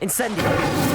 Incendio!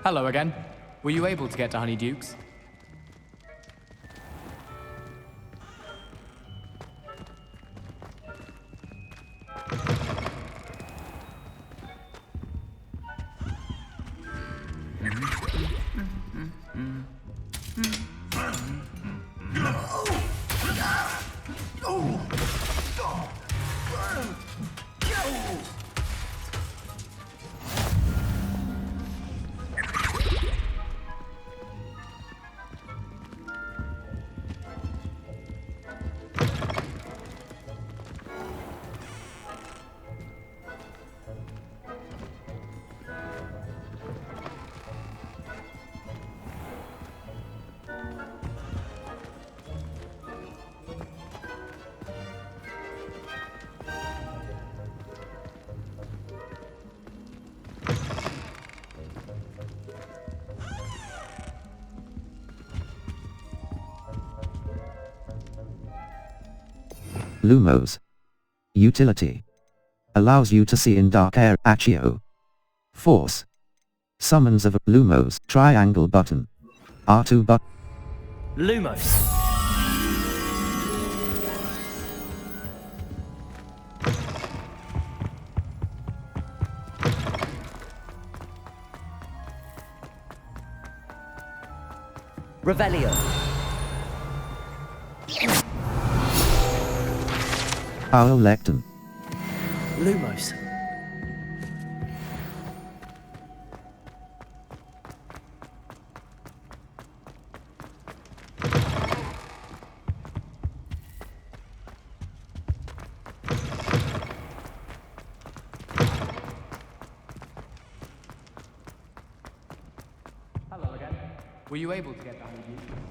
Hello again. Were you able to get to Honeydukes? Lumos. Utility. Allows you to see in dark air. Accio. Force. Summons of Lumos. Triangle button. R2 button. Lumos. Revelio. Owl Lectum. Lumos. Hello again. Were you able to get to Honeydukes?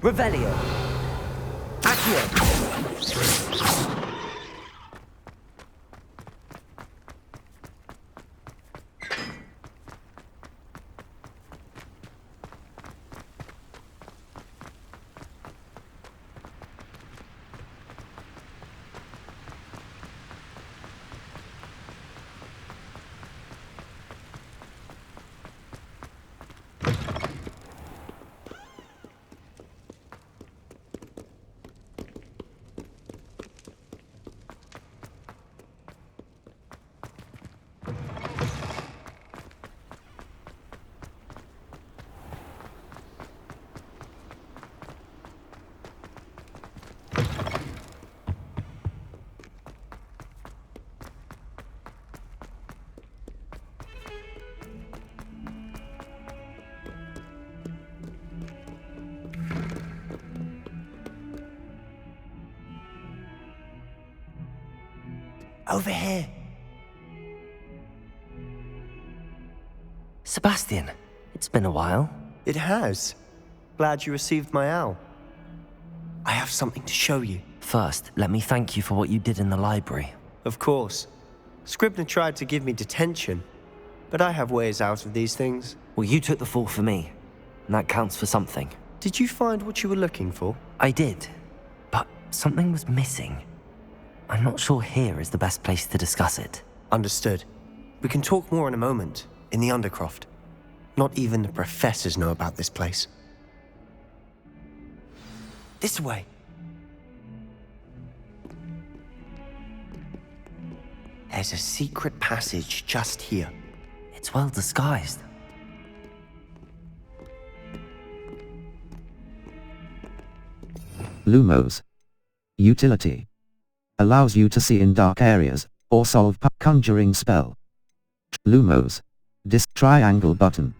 Revelio. Accio. over here. Sebastian, it's been a while. It has. Glad you received my owl. I have something to show you. First, let me thank you for what you did in the library. Of course. Scribner tried to give me detention, but I have ways out of these things. Well, you took the fall for me, and that counts for something. Did you find what you were looking for? I did, but something was missing. I'm not sure here is the best place to discuss it. Understood. We can talk more in a moment, in the Undercroft. Not even the professors know about this place. This way. There's a secret passage just here. It's well disguised. Lumos. Utility. Allows you to see in dark areas, or solve conjuring spell. Lumos. Triangle button.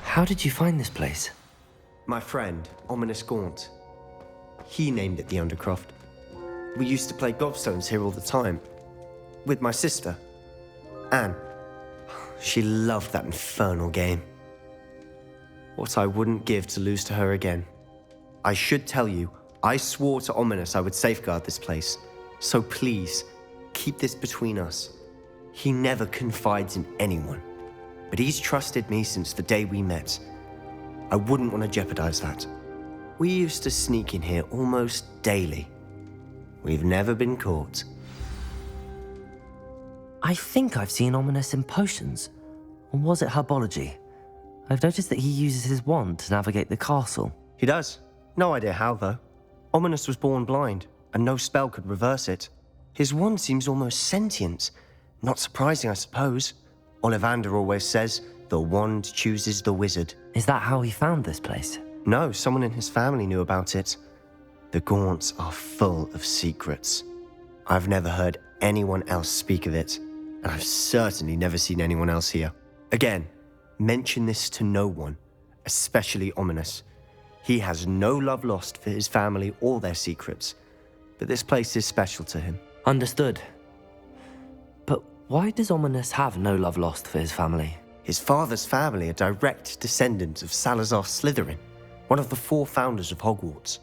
How did you find this place? My friend, Ominous Gaunt. He named it the Undercroft. We used to play gobstones here all the time. With my sister, Anne. She loved that infernal game. What I wouldn't give to lose to her again. I should tell you, I swore to Ominous I would safeguard this place. So please, keep this between us. He never confides in anyone. But he's trusted me since the day we met. I wouldn't want to jeopardize that. We used to sneak in here almost daily. We've never been caught. I think I've seen Ominous in potions. Or was it herbology? I've noticed that he uses his wand to navigate the castle. He does. No idea how, though. Ominous was born blind, and no spell could reverse it. His wand seems almost sentient. Not surprising, I suppose. Ollivander always says, the wand chooses the wizard. Is that how he found this place? No, someone in his family knew about it. The Gaunts are full of secrets. I've never heard anyone else speak of it, and I've certainly never seen anyone else here. Again, mention this to no one, especially Ominous. He has no love lost for his family or their secrets, but this place is special to him. Understood. But why does Ominous have no love lost for his family? His father's family are direct descendants of Salazar Slytherin, one of the 4 founders of Hogwarts.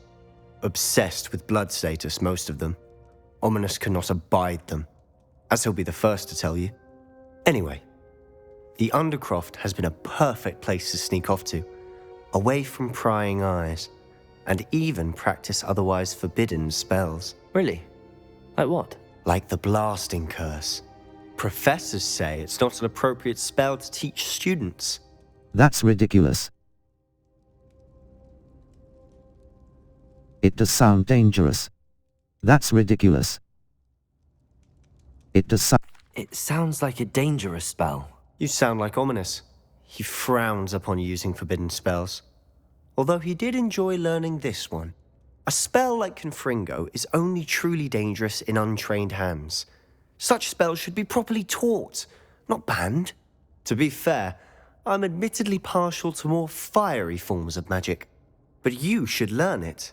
Obsessed with blood status, most of them. Ominous cannot abide them, as he'll be the first to tell you. Anyway, the Undercroft has been a perfect place to sneak off to, away from prying eyes, and even practice otherwise forbidden spells. Really? Like what? Like the blasting curse. Professors say it's not an appropriate spell to teach students. That's ridiculous. It does sound dangerous. That's ridiculous. It sounds like a dangerous spell. You sound like Ominous. He frowns upon using forbidden spells. Although he did enjoy learning this one. A spell like Confringo is only truly dangerous in untrained hands. Such spells should be properly taught, not banned. To be fair, I'm admittedly partial to more fiery forms of magic. But you should learn it.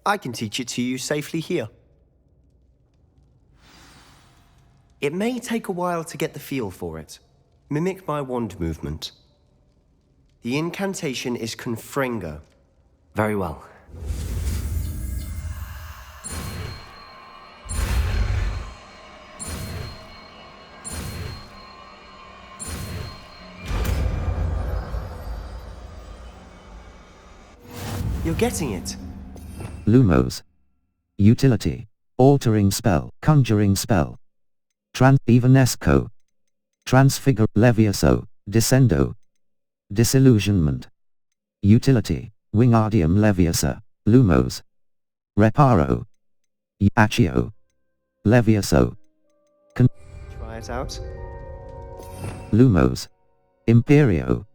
I can teach it to you safely here. It may take a while to get the feel for it. Mimic my wand movement. The incantation is Confringo. Very well. You're getting it. Lumos. Utility. Altering spell. Conjuring spell. Evanesco. Transfigure. Levioso. Descendo. Disillusionment. Utility. Wingardium Leviosa. Lumos. Reparo. Accio. Levioso. Try it out. Lumos. Imperio.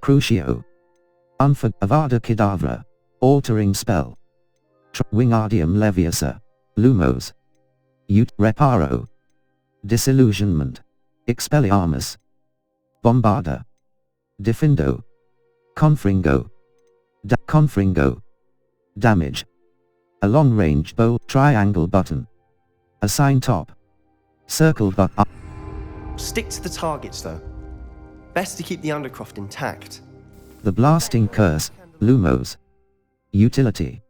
Crucio. Avada Kedavra. Altering spell. Wingardium Leviosa. Lumos. Reparo. Disillusionment. Expelliarmus. Bombarda. Diffindo. Confringo. Confringo. Damage. A long-range bow triangle button. Assign top. Circle button. Stick to the targets, though. Best to keep the Undercroft intact. The Blasting Curse. Lumos. Utility.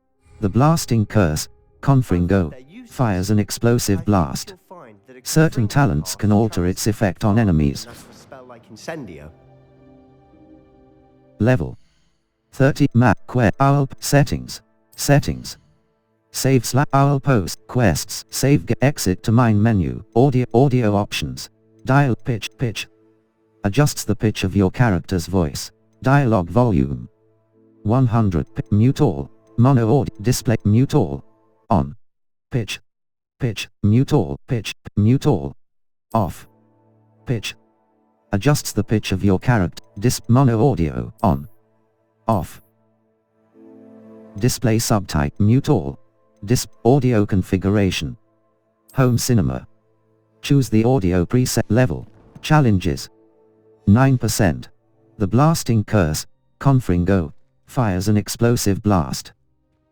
The Blasting Curse. Confringo. Fires an explosive blast. Certain talents can alter its effect on enemies. That's a spell like Incendio. Level 30. Map Owl Settings. Settings. Save Owl Post Quests. Save Exit to Mine menu. Audio options. Dial pitch. Adjusts the pitch of your character's voice. Dialogue volume 100. Mute all. Mono audio. Display. Mute all. On. Pitch. Mute all. Pitch. Mute all. Off. Pitch. Adjusts the pitch of your character. Mono audio. On. Off. Display subtype. Mute all. Audio configuration. Home cinema. Choose the audio preset level. Challenges. 9%. The Blasting Curse. Confringo. Fires an explosive blast.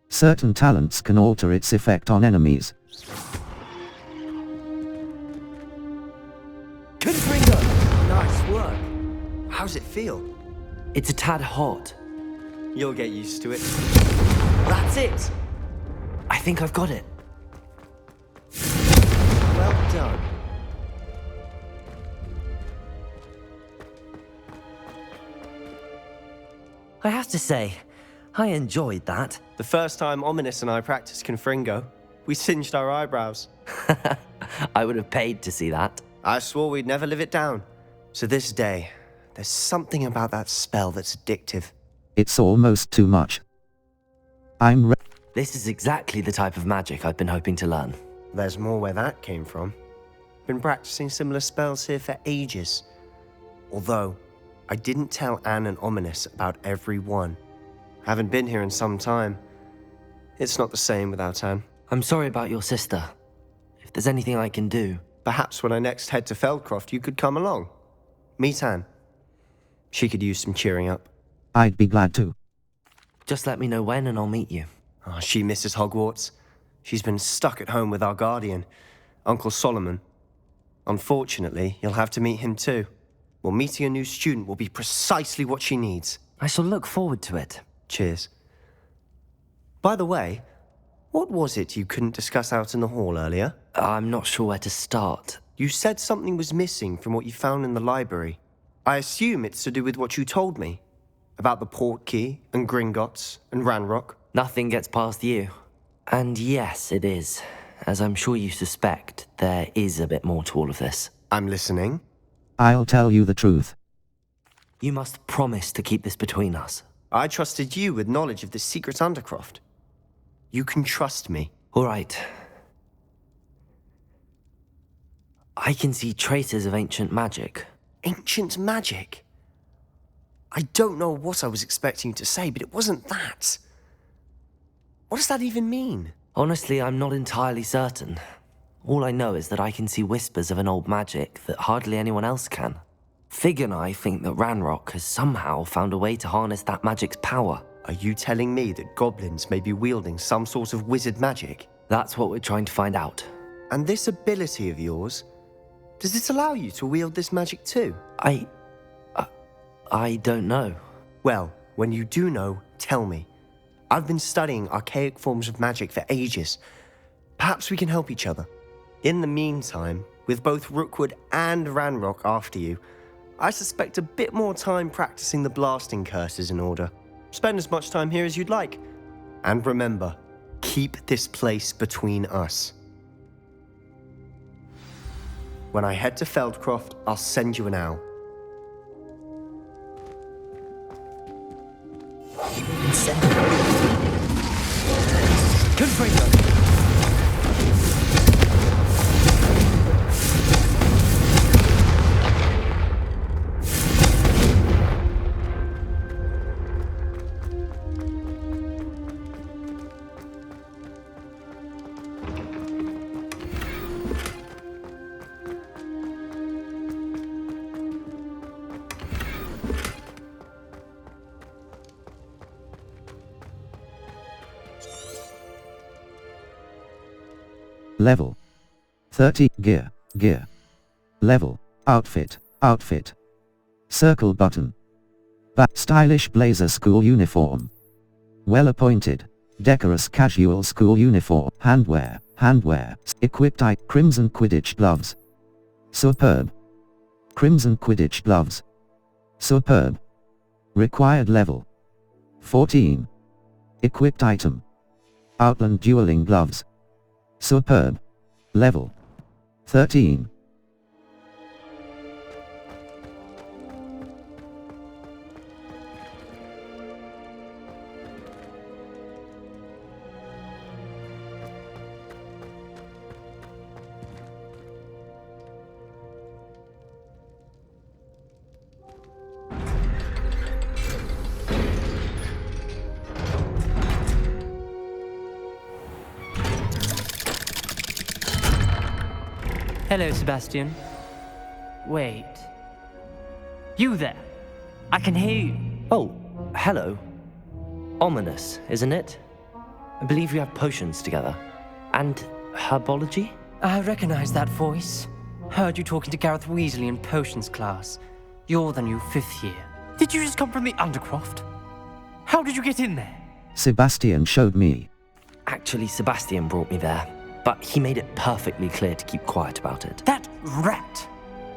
Certain talents can alter its effect on enemies. Confringo! Nice work. How's it feel? It's a tad hot. You'll get used to it. That's it! I think I've got it. Well done. I have to say, I enjoyed that. The first time Ominous and I practiced Confringo, we singed our eyebrows. I would have paid to see that. I swore we'd never live it down. So this day, there's something about that spell that's addictive. It's almost too much. I'm This is exactly the type of magic I've been hoping to learn. There's more where that came from. Been practicing similar spells here for ages. Although, I didn't tell Anne and Ominous about every one. Haven't been here in some time. It's not the same without Anne. I'm sorry about your sister. If there's anything I can do... Perhaps when I next head to Feldcroft, you could come along. Meet Anne. She could use some cheering up. I'd be glad to. Just let me know when and I'll meet you. Oh, she misses Hogwarts. She's been stuck at home with our guardian, Uncle Solomon. Unfortunately, you'll have to meet him too. Well, meeting a new student will be precisely what she needs. I shall look forward to it. Cheers. By the way, what was it you couldn't discuss out in the hall earlier? I'm not sure where to start. You said something was missing from what you found in the library. I assume it's to do with what you told me. About the port key, and Gringotts, and Ranrock. Nothing gets past you. And yes, it is. As I'm sure you suspect, there is a bit more to all of this. I'm listening. I'll tell you the truth. You must promise to keep this between us. I trusted you with knowledge of the secret Undercroft. You can trust me. All right. I can see traces of ancient magic. Ancient magic? I don't know what I was expecting you to say, but it wasn't that. What does that even mean? Honestly, I'm not entirely certain. All I know is that I can see whispers of an old magic that hardly anyone else can. Fig and I think that Ranrock has somehow found a way to harness that magic's power. Are you telling me that goblins may be wielding some sort of wizard magic? That's what we're trying to find out. And this ability of yours, does it allow you to wield this magic too? I don't know. Well, when you do know, tell me. I've been studying archaic forms of magic for ages. Perhaps we can help each other. In the meantime, with both Rookwood and Ranrock after you, I suspect a bit more time practicing the blasting curse is in order. Spend as much time here as you'd like. And remember, keep this place between us. When I head to Feldcroft, I'll send you an owl. Confringo! level. 30, gear, gear. Level, outfit, outfit. Circle button. Stylish blazer school uniform. Well appointed. Decorous casual school uniform. Handwear, handwear. Equipped crimson Quidditch gloves. Superb. Crimson Quidditch gloves. Superb. Required level. 14. Equipped item. Outland dueling gloves. Superb. Level. 13. Hello, Sebastian. Wait. You there? I can hear you. Oh, hello. Ominous, isn't it? I believe we have potions together. And herbology? I recognize that voice. Heard you talking to Gareth Weasley in potions class. You're the new 5th year. Did you just come from the Undercroft? How did you get in there? Sebastian showed me. Actually, Sebastian brought me there, but he made it perfectly clear to keep quiet about it. That rat!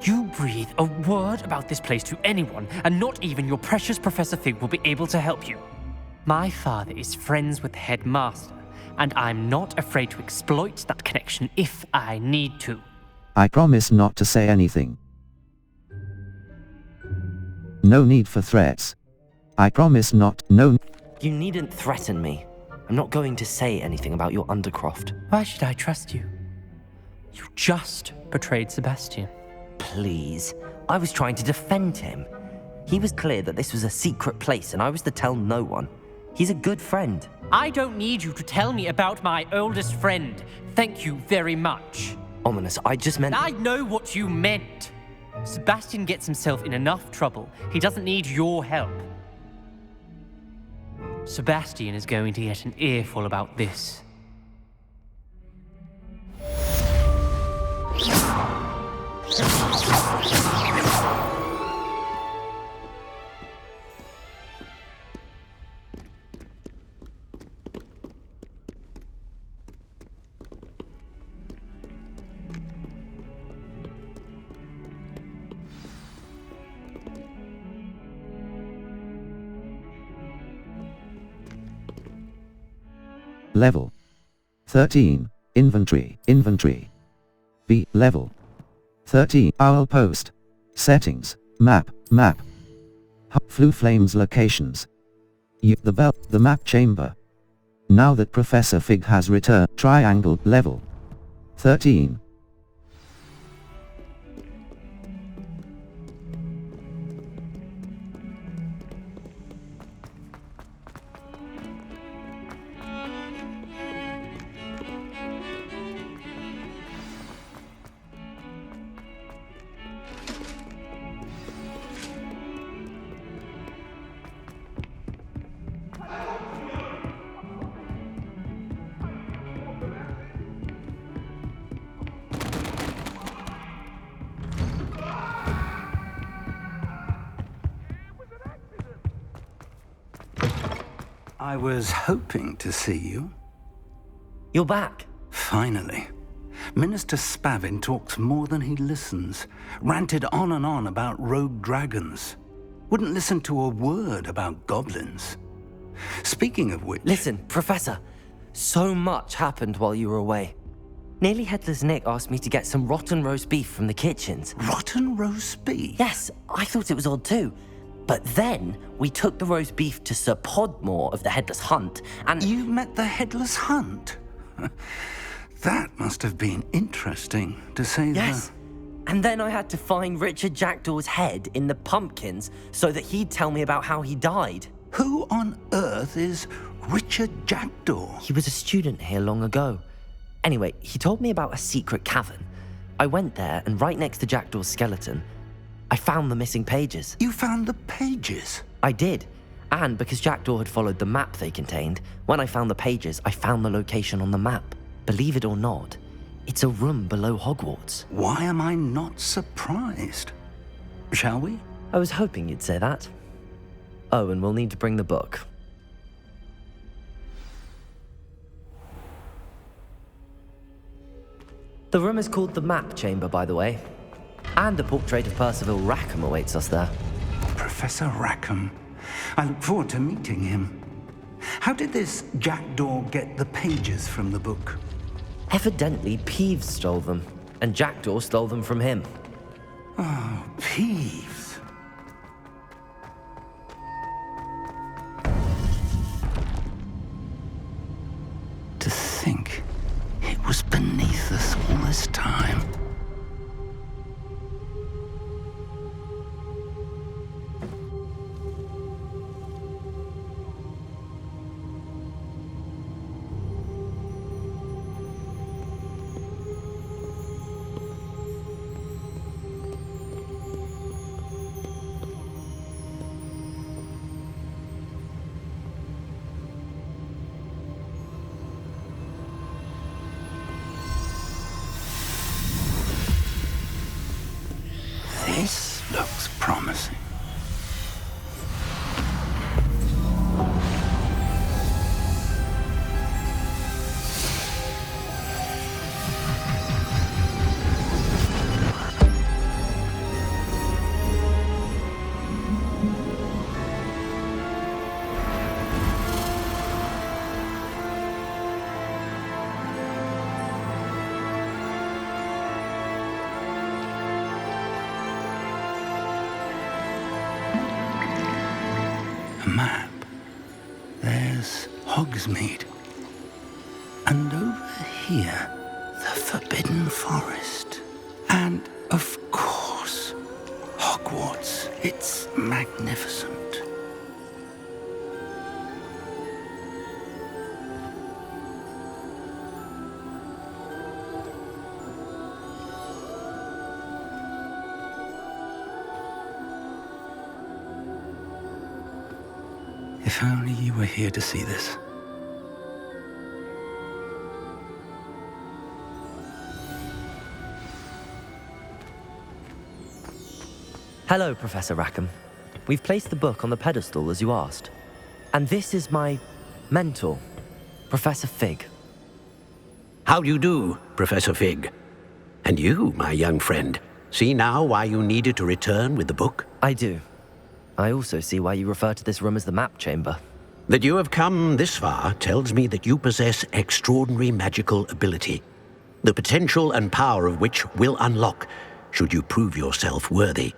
You breathe a word about this place to anyone, and not even your precious Professor Fig will be able to help you. My father is friends with the headmaster, and I'm not afraid to exploit that connection if I need to. I promise not to say anything. No need for threats. I promise not. No. You needn't threaten me. I'm not going to say anything about your Undercroft. Why should I trust you? You just betrayed Sebastian. Please. I was trying to defend him. He was clear that this was a secret place and I was to tell no one. He's a good friend. I don't need you to tell me about my oldest friend. Thank you very much. Ominous, I just meant... I know what you meant. Sebastian gets himself in enough trouble. He doesn't need your help. Sebastian is going to get an earful about this. Level 13. Inventory. Inventory. B. Level 13. Owl post. Settings. Map. Map. Flue flames locations. The bell. The map chamber. Now that Professor Fig has returned. Triangle. Level 13. I was hoping to see you. You're back. Finally. Minister Spavin talks more than he listens. Ranted on and on about rogue dragons. Wouldn't listen to a word about goblins. Speaking of which... Listen, Professor. So much happened while you were away. Nearly Headless Nick asked me to get some rotten roast beef from the kitchens. Rotten roast beef? Yes, I thought it was odd too. But then, we took the roast beef to Sir Podmore of the Headless Hunt, and... You met the Headless Hunt? That must have been interesting, to say the... Yes. And then I had to find Richard Jackdaw's head in the pumpkins so that he'd tell me about how he died. Who on earth is Richard Jackdaw? He was a student here long ago. Anyway, he told me about a secret cavern. I went there, and right next to Jackdaw's skeleton, I found the missing pages. You found the pages? I did. And because Jackdaw had followed the map they contained, when I found the pages, I found the location on the map. Believe it or not, It's a room below Hogwarts. Why am I not surprised? Shall we? I was hoping you'd say that. Oh, and we'll need to bring the book. The room is called the Map Chamber, by the way. And a portrait of Percival Rackham awaits us there. Professor Rackham. I look forward to meeting him. How did this jackdaw get the pages from the book? Evidently, Peeves stole them, and Jackdaw stole them from him. Oh, Peeves. To think it was beneath us all this time. This looks promising. A map. There's Hogsmeade. And over here, the Forbidden Forest. And, of course, Hogwarts. It's magnificent. If only you were here to see this. Hello, Professor Rackham. We've placed the book on the pedestal as you asked. And this is my mentor, Professor Fig. How do you do, Professor Fig? And you, my young friend, see now why you needed to return with the book? I do. I also see why you refer to this room as the Map Chamber. That you have come this far tells me that you possess extraordinary magical ability, the potential and power of which will unlock should you prove yourself worthy.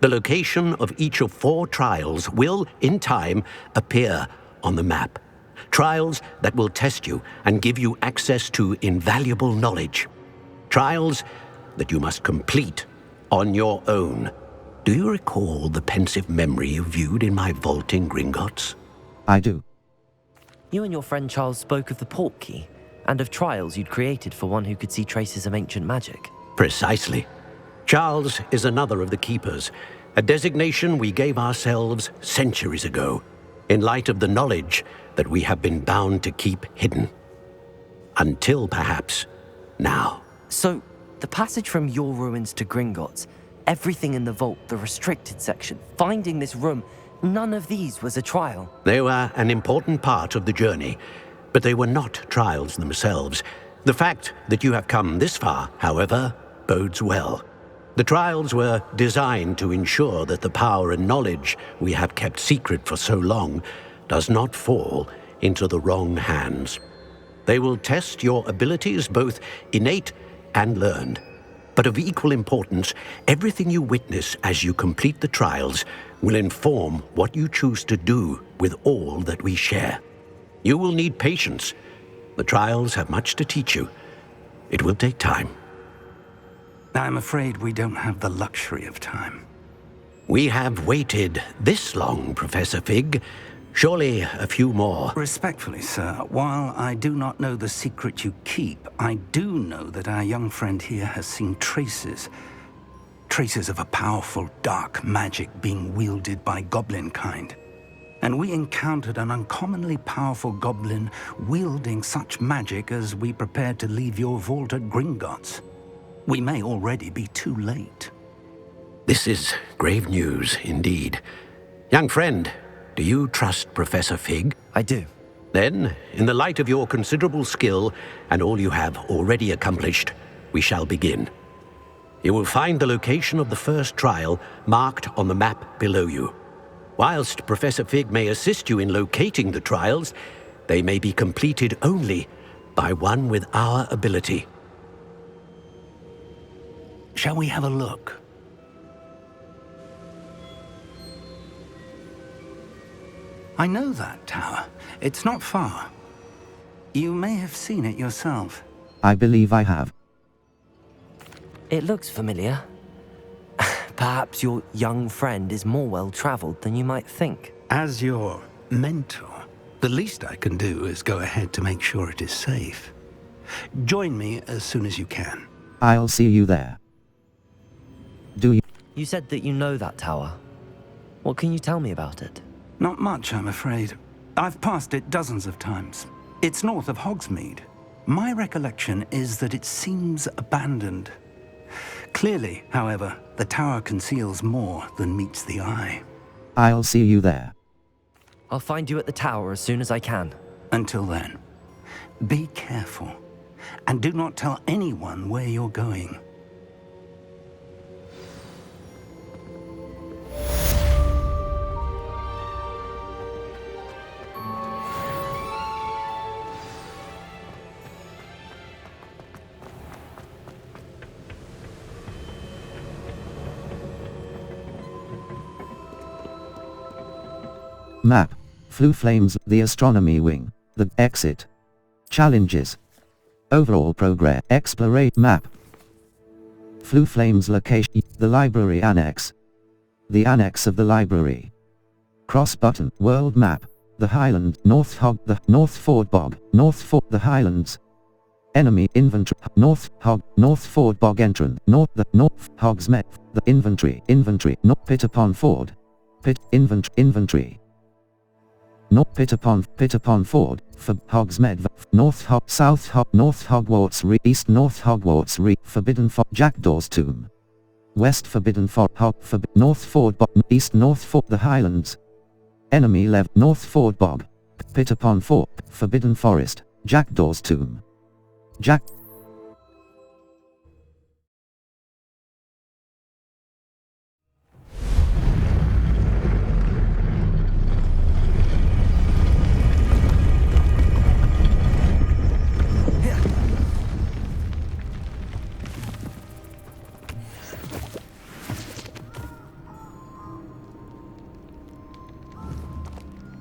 The location of each of 4 trials will, in time, appear on the map. Trials that will test you and give you access to invaluable knowledge. Trials that you must complete on your own. Do you recall the pensive memory you viewed in my vault in Gringotts? I do. You and your friend Charles spoke of the Portkey, and of trials you'd created for one who could see traces of ancient magic. Precisely. Charles is another of the Keepers, a designation we gave ourselves centuries ago, in light of the knowledge that we have been bound to keep hidden. Until, perhaps, now. So, the passage from your ruins to Gringotts, everything in the vault, the restricted section, finding this room, none of these was a trial. They were an important part of the journey, but they were not trials themselves. The fact that you have come this far, however, bodes well. The trials were designed to ensure that the power and knowledge we have kept secret for so long does not fall into the wrong hands. They will test your abilities, both innate and learned. But of equal importance, everything you witness as you complete the trials will inform what you choose to do with all that we share. You will need patience. The trials have much to teach you. It will take time. I'm afraid we don't have the luxury of time. We have waited this long, Professor Fig. Surely a few more. Respectfully, sir, while I do not know the secret you keep, I do know that our young friend here has seen traces of a powerful dark magic being wielded by goblin kind. and we encountered an uncommonly powerful goblin wielding such magic as we prepared to leave your vault at Gringotts. We may already be too late. This is grave news indeed. Young friend, do you trust Professor Fig? I do. Then, in the light of your considerable skill and all you have already accomplished, we shall begin. You will find the location of the first trial marked on the map below you. Whilst Professor Fig may assist you in locating the trials, they may be completed only by one with our ability. Shall we have a look? I know that tower. It's not far. You may have seen it yourself. I believe I have. It looks familiar. Perhaps your young friend is more well-traveled than you might think. As your mentor, the least I can do is go ahead to make sure it is safe. Join me as soon as you can. I'll see you there. Do you? You said that you know that tower. What can you tell me about it? Not much, I'm afraid. I've passed it dozens of times. It's north of Hogsmeade. My recollection is that it seems abandoned. Clearly, however, the tower conceals more than meets the eye. I'll see you there. I'll find you at the tower as soon as I can. Until then, be careful, and do not tell anyone where you're going. Map. Flue Flames, the Astronomy Wing. The exit. Challenges. Overall progress. Explorate map. Flue Flames location. The library annex. The annex of the library. Cross button. World map. The Highland. North Hog. The North Ford Bog. North Ford. The Highlands. Enemy inventory. North Hog. North Ford Bog entrance. North. The North Hogsmeade. The inventory. Inventory. Not Pit upon Ford. Pit. Inventory. Not Pit upon Ford, for Hogsmeade, North Hog, South Hog, North Hogwarts Re, East North Hogwarts Re, Forbidden Ford, Jackdaw's Tomb. West Forbidden Ford, North Ford Bog, East North Ford, the Highlands. Enemy left, North Ford Bog, Pit upon Ford, Forbidden Forest, Jackdaw's Tomb. Jack.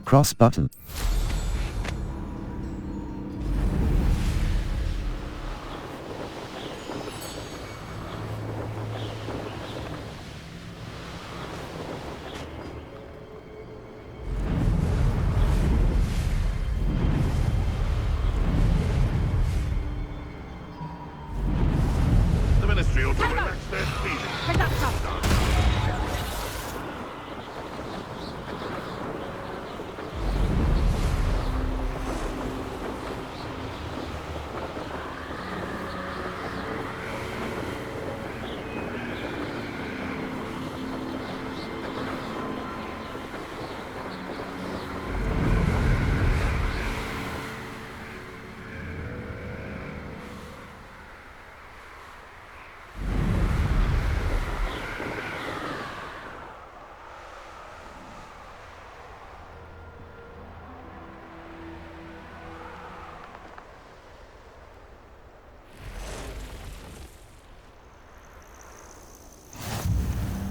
Cross button. The Ministry ought to relax their speed.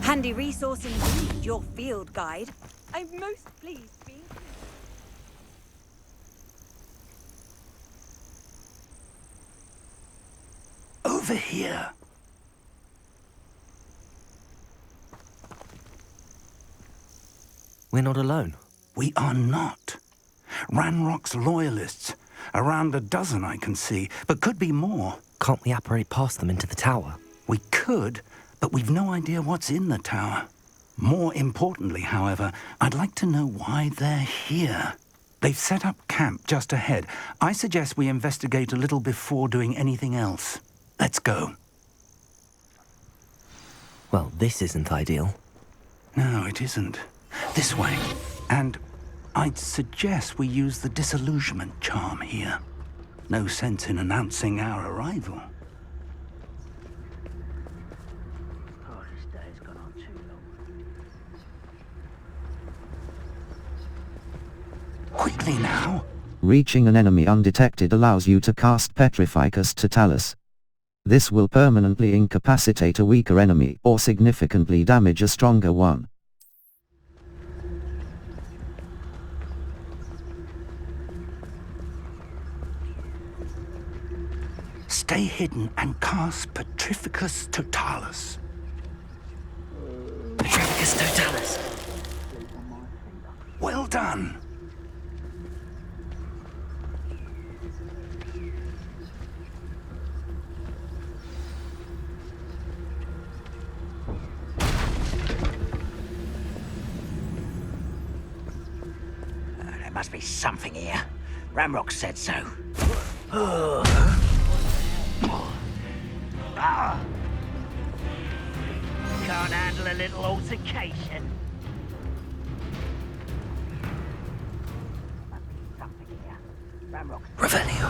Handy resource indeed, your field guide. I'm most pleased being here. Over here. We're not alone. We are not. Ranrock's loyalists. Around a dozen I can see, but could be more. Can't we apparate past them into the tower? We could, but we've no idea what's in the tower. More importantly, however, I'd like to know why they're here. They've set up camp just ahead. I suggest we investigate a little before doing anything else. Let's go. Well, this isn't ideal. No, it isn't. This way. And I'd suggest we use the disillusionment charm here. No sense in announcing our arrival. Oh, this day has gone on too long. Quickly now. Reaching an enemy undetected allows you to cast Petrificus Totalis. This will permanently incapacitate a weaker enemy or significantly damage a stronger one. Stay hidden and cast Petrificus Totalis. Petrificus Totalis. Well done. There must be something here. Ramrock said so. Can't handle a little altercation. Must be something here. Ramrock. Revelio.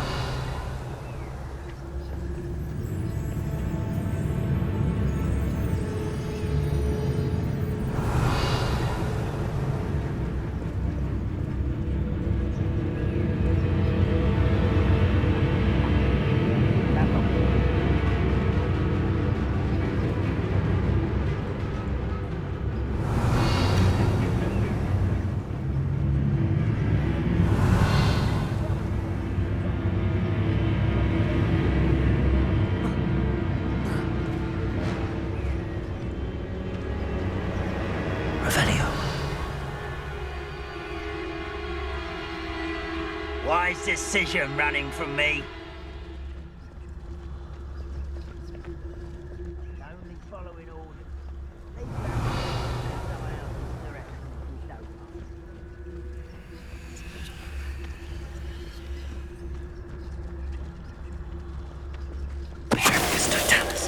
Wise decision running from me. Only following orders. Leave someone else's direction if you don't mind. Petrificus Totalis.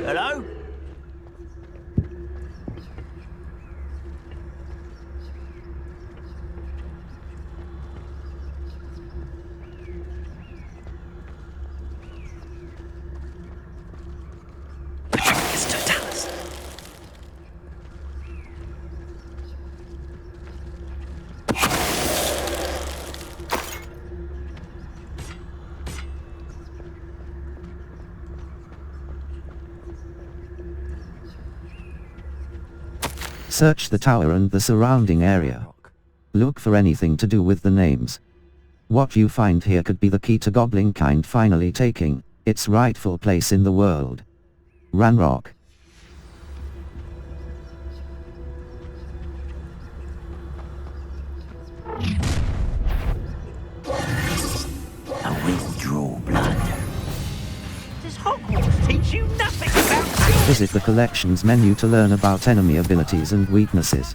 Hello? Petrificus Totalis. Search the tower and the surrounding area. Look for anything to do with the names. What you find here could be the key to Goblinkind finally taking its rightful place in the world. Ranrock. A withdraw blood. Does Hogwarts teach you nothing about Visit the collections menu to learn about enemy abilities and weaknesses.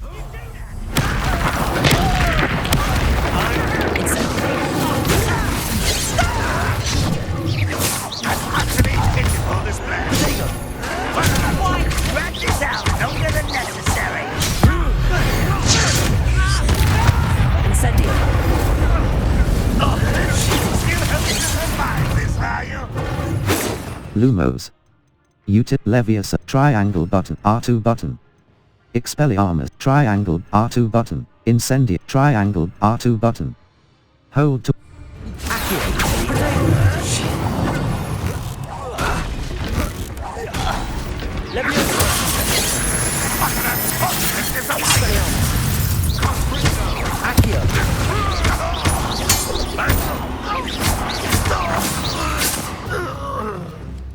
Lumos. Util Leviosa triangle button R2 button. Expelliarmus triangle R2 button. Incendia triangle R2 button. Hold to Leviosa.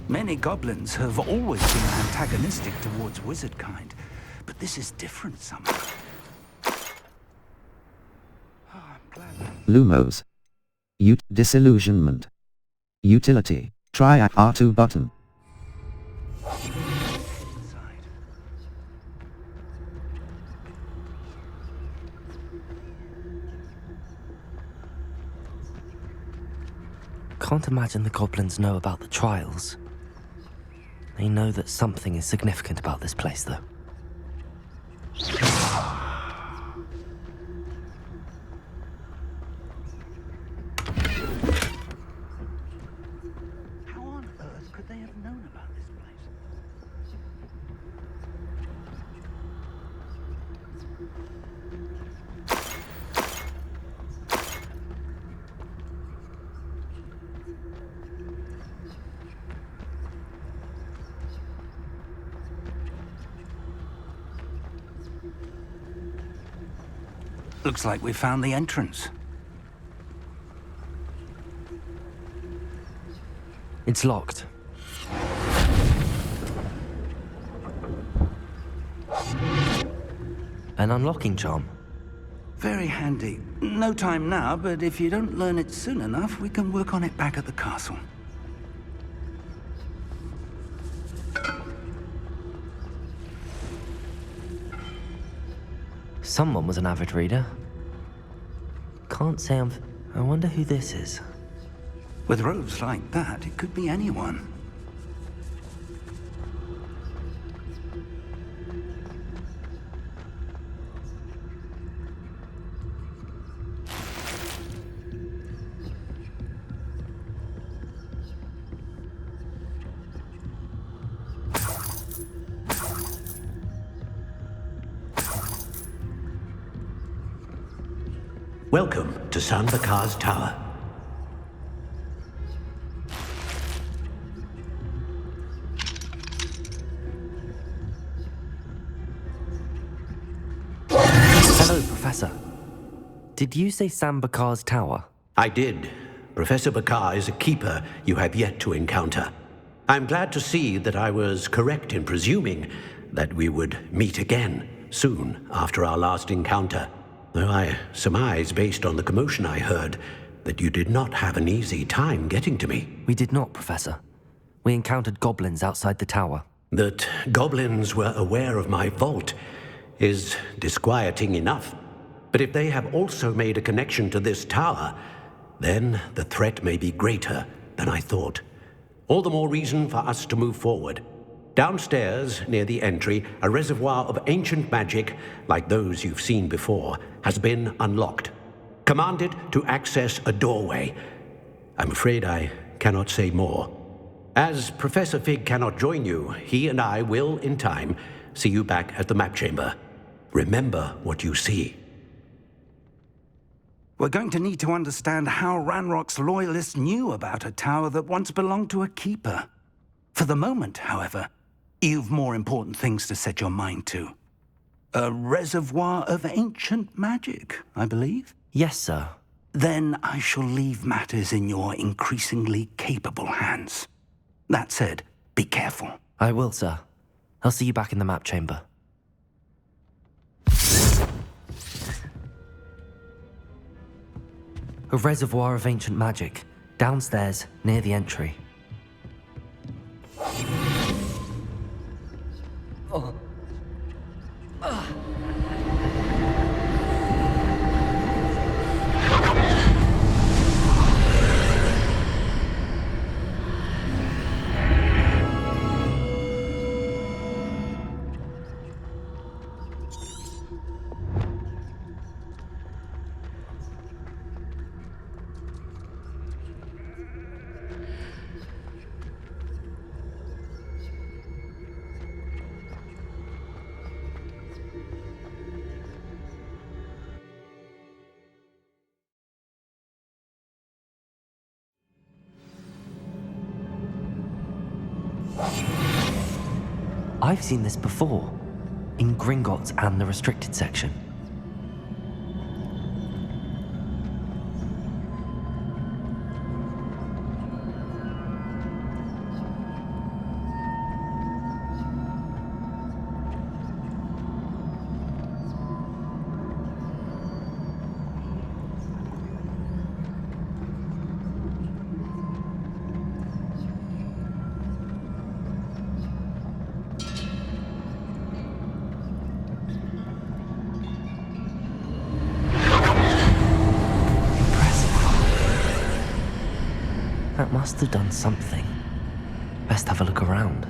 Many goblins have always been antagonistic towards wizard kind, but this is different somehow. Oh, I'm glad. Lumos. Disillusionment. Utility. Try R2 button. Inside. Can't imagine the goblins know about the trials. They know that something is significant about this place, though. How on earth could they have known about this place? Looks like we found the entrance. It's locked. An unlocking charm. Very handy. No time now, but if you don't learn it soon enough, we can work on it back at the castle. Someone was an avid reader. Can't say I wonder who this is. With robes like that, it could be anyone. Welcome to Sanbakar's Tower. Hello, Professor. Did you say Sambakar's Tower? I did. Professor Bakar is a keeper you have yet to encounter. I'm glad to see that I was correct in presuming that we would meet again soon after our last encounter. Though I surmise, based on the commotion I heard, that you did not have an easy time getting to me. We did not, Professor. We encountered goblins outside the tower. That goblins were aware of my vault is disquieting enough. But if they have also made a connection to this tower, then the threat may be greater than I thought. All the more reason for us to move forward. Downstairs, near the entry, a reservoir of ancient magic, like those you've seen before, has been unlocked. Commanded to access a doorway. I'm afraid I cannot say more. As Professor Fig cannot join you, he and I will, in time, see you back at the map chamber. Remember what you see. We're going to need to understand how Ranrock's loyalists knew about a tower that once belonged to a keeper. For the moment, however, you've more important things to set your mind to. A reservoir of ancient magic, I believe? Yes, sir. Then I shall leave matters in your increasingly capable hands. That said, be careful. I will, sir. I'll see you back in the map chamber. A reservoir of ancient magic, downstairs, near the entry. I've seen this before. In Gringotts and the restricted section. That must have done something. Best have a look around.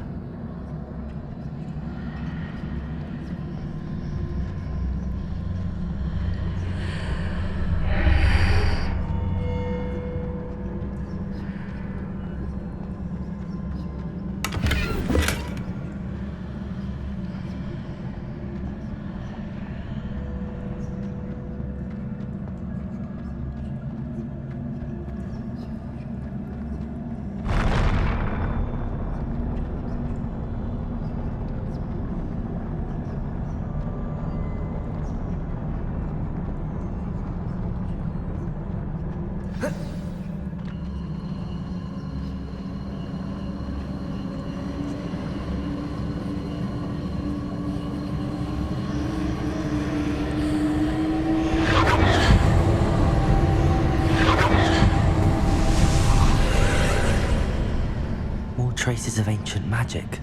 Traces of ancient magic.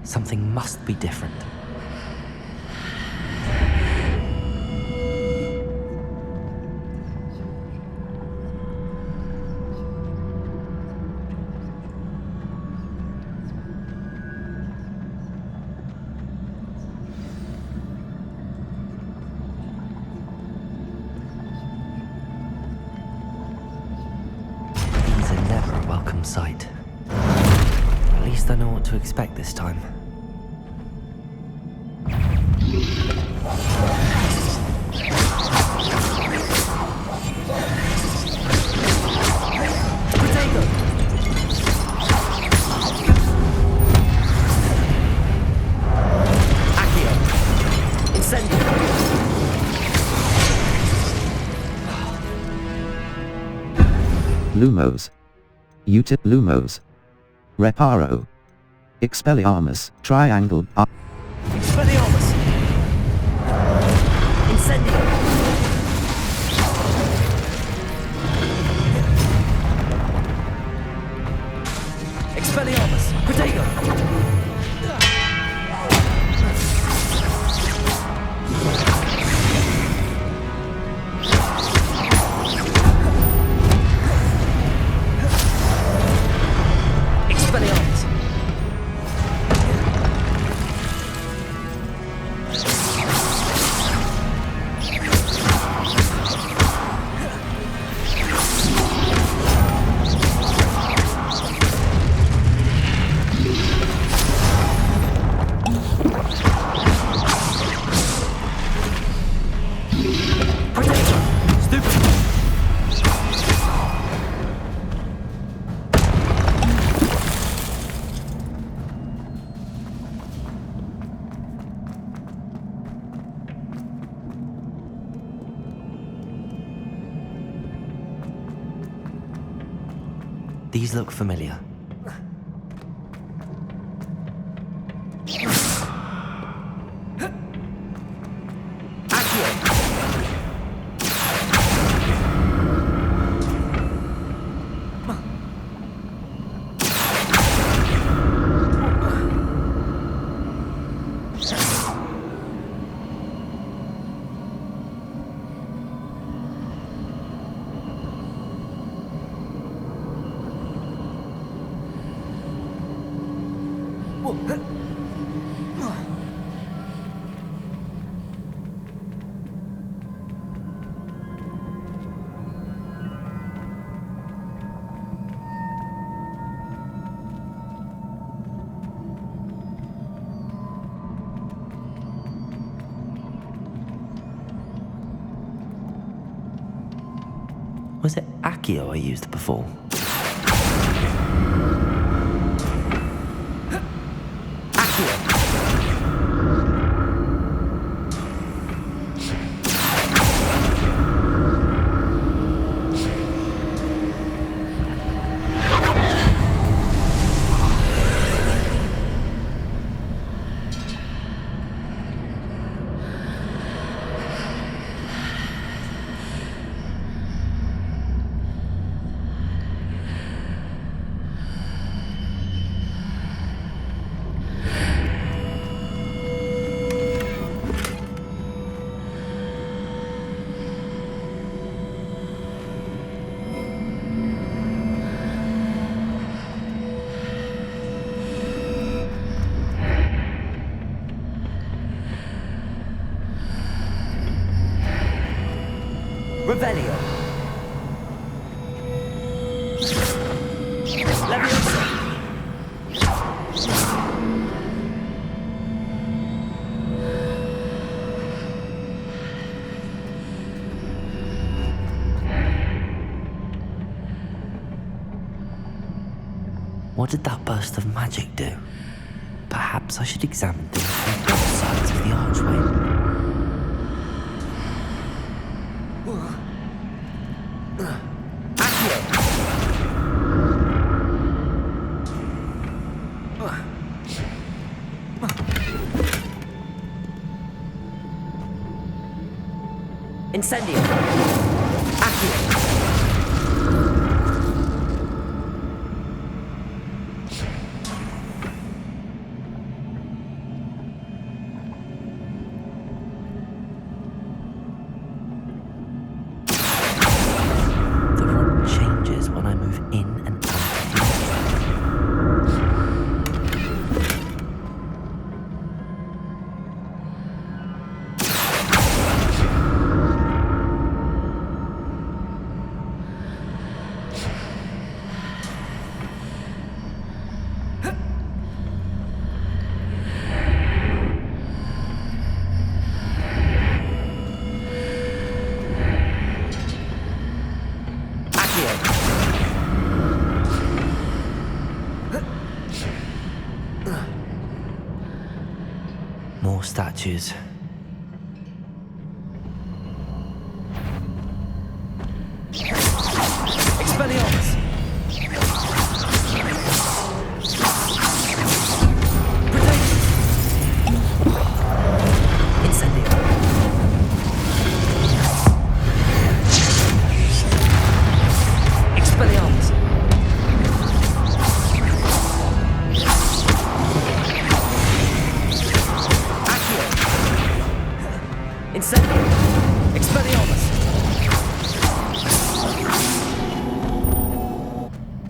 Something must be different. These are never a welcome sight. At least I know what to expect this time. Potato! Accio! Incendio! Lumos. Lumos. Reparo. Expelliarmus. Triangle. Expelliarmus! Incendio! Expelliarmus! Protego! Expelliarmus! These look familiar. Was it Accio I used before? Accio! Revelio. Leviosa. What did that burst of magic do? Perhaps I should examine things from both sides of the archway. Incendio. Accio. The room changes when I move in and out of the More statues. Expelliarmus! Incendio. Expelliarmus! Incendio! Expelliarmus!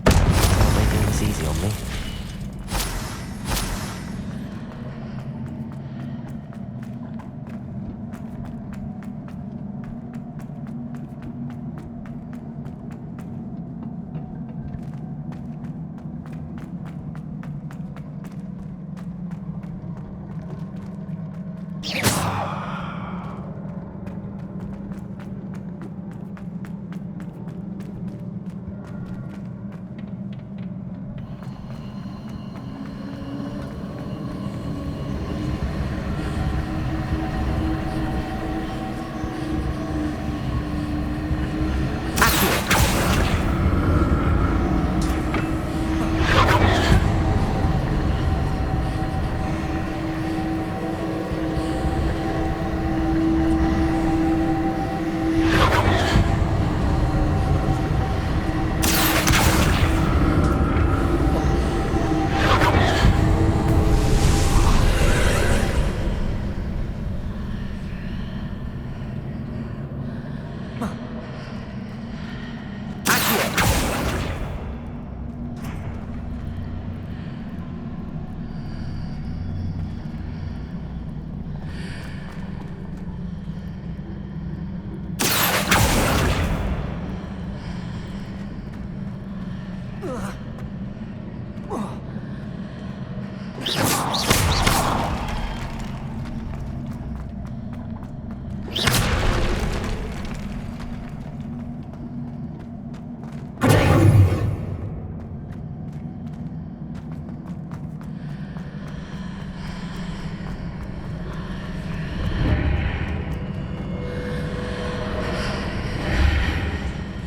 Not making this easy on me.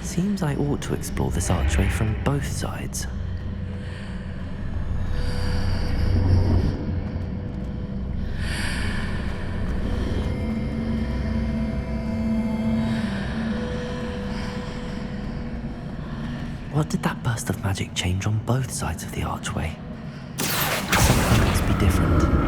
Seems I ought to explore this archway from both sides. What did that burst of magic change on both sides of the archway? Something must be different.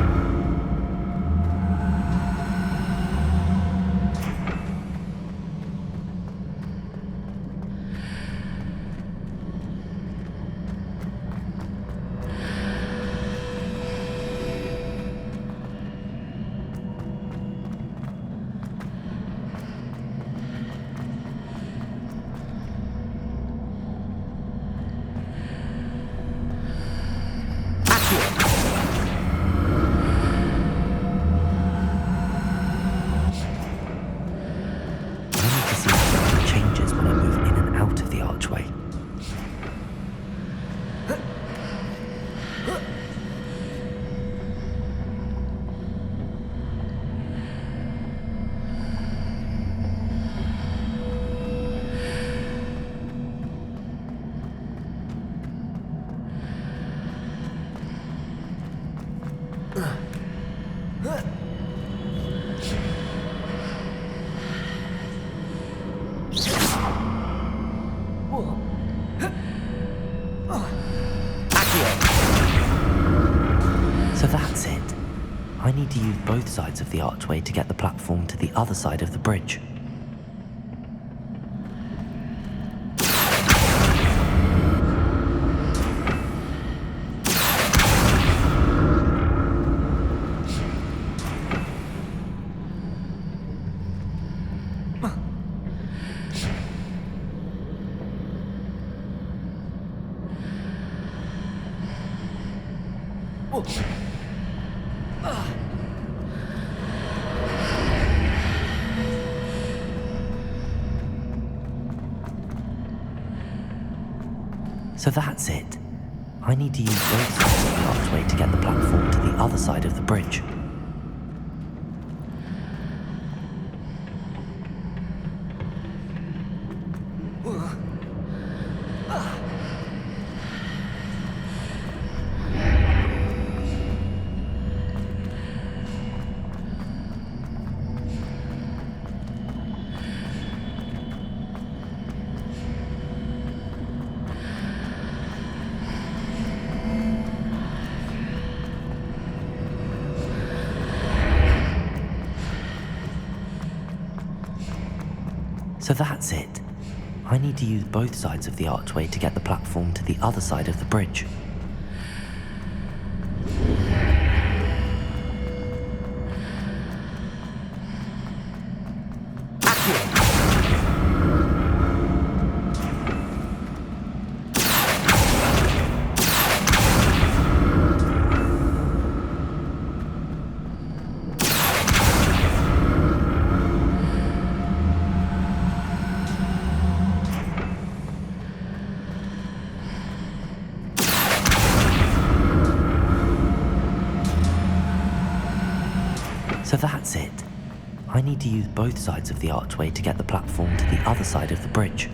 So that's it. I need to use both sides of the archway to get the platform to the other side of the bridge. So that's it. I need to use both sides of the archway to get the platform to the other side of the bridge. So that's it. I need to use both sides of the archway to get the platform to the other side of the bridge. So that's it. I need to use both sides of the archway to get the platform to the other side of the bridge.